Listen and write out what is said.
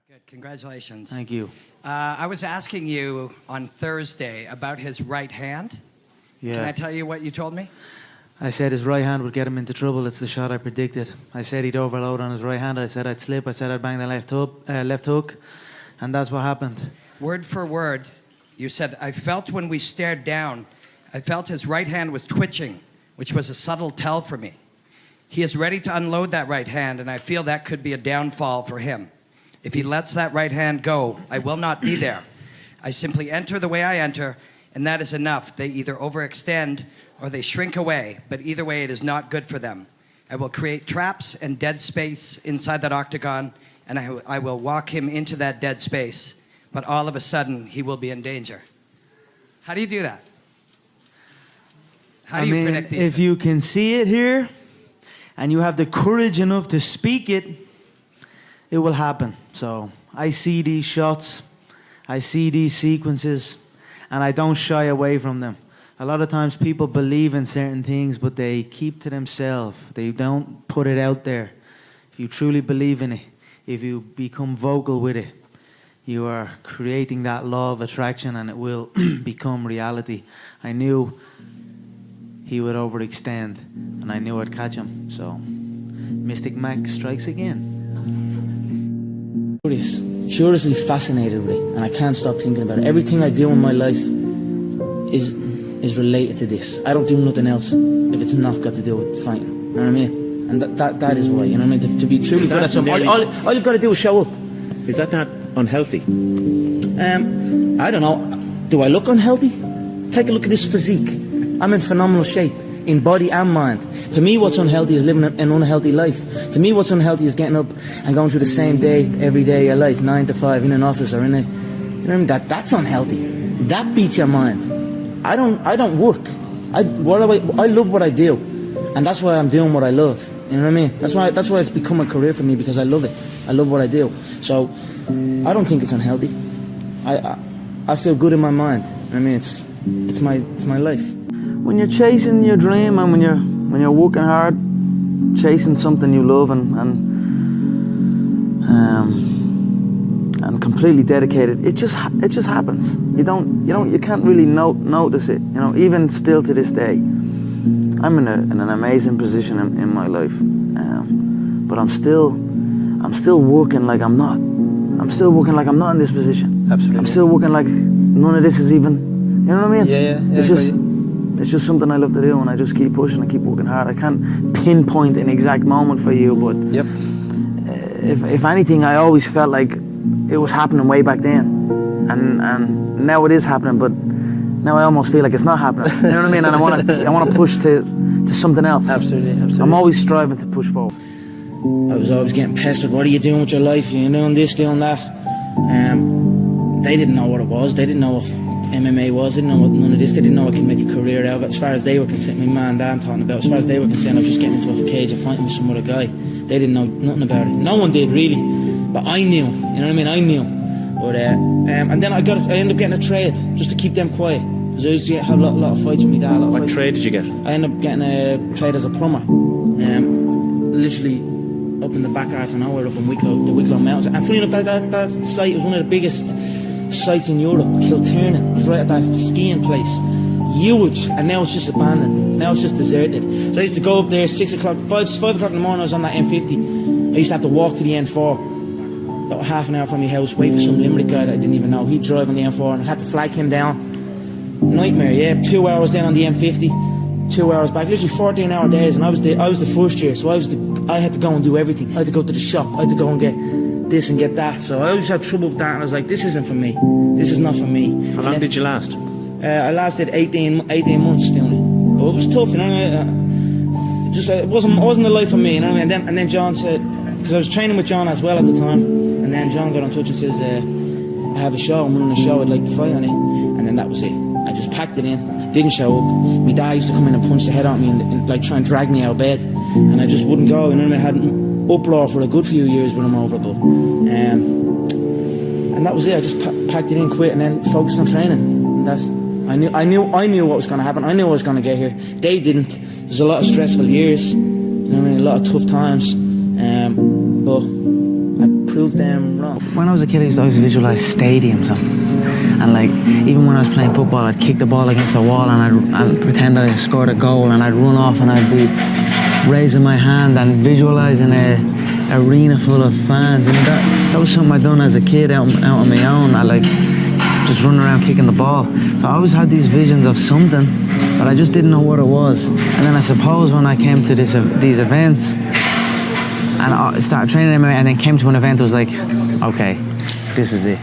Good. Congratulations. Thank you. I was asking you on Thursday about his right hand. Yeah. Can I tell you what you told me? I said his right hand would get him into trouble. It's the shot I predicted. I said he'd overload on his right hand. I said I'd slip. I said I'd bang the left hook. And that's what happened. Word for word, you said, I felt when we stared down, I felt his right hand was twitching, which was a subtle tell for me. He is ready to unload that right hand, and I feel that could be a downfall for him. If he lets that right hand go, I will not be there. I simply enter the way I enter, and that is enough. They either overextend or they shrink away, but either way, it is not good for them. I will create traps and dead space inside that octagon, and I will walk him into that dead space, but all of a sudden, he will be in danger. How do you do that? How do you predict these if things? you can see it here, and you have the courage enough to speak it, it will happen. So I see these shots, I see these sequences, and I don't shy away from them. A lot of times people believe in certain things, but they keep to themselves. They don't put it out there. If you truly believe in it, if you become vocal with it, you are creating that law of attraction, and it will become reality. I knew he would overextend, and I knew I'd catch him. So Mystic Mac strikes again. Curiously fascinated with it, and I can't stop thinking about it. Everything I do in my life is related to this. I don't do nothing else if it's not got to do with fighting. You know what I mean? And that is why. You know what I mean? To be truly good at something, all you've got to do is show up. Is that not unhealthy? I don't know. Do I look unhealthy? Take a look at this physique. I'm in phenomenal shape, in body and mind. To me, what's unhealthy is living an unhealthy life. To me, what's unhealthy is getting up and going through the same day every day of your life, 9 to 5, in an office or in a, you know what I mean? That's unhealthy. That beats your mind. I don't work. I love what I do, and that's why I'm doing what I love. You know what I mean? That's why it's become a career for me, because I love it. I love what I do. So I don't think it's unhealthy. I feel good in my mind. I mean, it's my life. When you're chasing your dream, and when you're working hard, chasing something you love, and completely dedicated, it just happens. You can't really notice it. You know, even still to this day, I'm in an amazing position in my life, but I'm still working like I'm not. I'm still working like I'm not in this position. Absolutely. I'm still working like none of this is even. You know what I mean? Yeah. It's just something I love to do, and I just keep pushing and keep working hard. I can't pinpoint an exact moment for you, but Yep. If anything, I always felt like it was happening way back then, and now it is happening. But now I almost feel like it's not happening. You know what I mean? And I want to push to something else. Absolutely. I'm always striving to push forward. I was always getting pestered. What are you doing with your life? You're doing this, doing that. They didn't know what it was. They didn't know what MMA was. They didn't know what none of this. They didn't know I could make a career out of it. As far as they were concerned, my man and dad I'm talking about, as far as they were concerned, I was just getting into a cage and fighting with some other guy. They didn't know nothing about it. No one did, really. But I knew. You know what I mean? I knew. But and then I ended up getting a trade just to keep them quiet. Because I used to have a lot of fights with my dad. What trade did you get? I ended up getting a trade as a plumber. Literally up in the back arse of nowhere, up in Wicklow, the Wicklow Mountains. And funny enough, that site was one of the biggest sites in Europe. Kilternan, it was right at that skiing place. Huge, and now it's just abandoned. Now it's just deserted. So I used to go up there 6 o'clock, 5 o'clock in the morning. I was on that M50. I used to have to walk to the N4, about half an hour from my house, wait for some Limerick guy that I didn't even know. He'd drive on the M4, and I'd have to flag him down. Nightmare, yeah. 2 hours down on the M50, 2 hours back. Literally 14-hour days, and I was the first year, so I had to go and do everything. I had to go to the shop. I had to go and get this and get that. So I always had trouble with that, and I was like, this isn't for me. This is not for me. How long did you last? I lasted 18 months doing it. But it was tough, you know. It wasn't the life for me, you know what I mean? And then John said, because I was training with John as well at the time, and then John got in touch and says, I have a show, I'm running a show, I'd like to fight on it. And then that was it. I just packed it in, didn't show up. My dad used to come in and punch the head out of me and like try and drag me out of bed, and I just wouldn't go, you know what I mean? I had an uproar for a good few years when I'm over, but and that was it. I just packed it in, quit, and then focused on training. I knew what was going to happen. I knew I was going to get here. They didn't. There's a lot of stressful years, you know what I mean? A lot of tough times, but I them wrong. When I was a kid, I used to always visualize stadiums and like even when I was playing football, I'd kick the ball against the wall and I'd pretend I scored a goal and I'd run off and I'd be raising my hand and visualizing a arena full of fans, and that was something I'd done as a kid out on my own. I like just running around kicking the ball. So I always had these visions of something, but I just didn't know what it was. And then I suppose when I came to these events and I started training MMA and then came to an event, it was like, okay, this is it.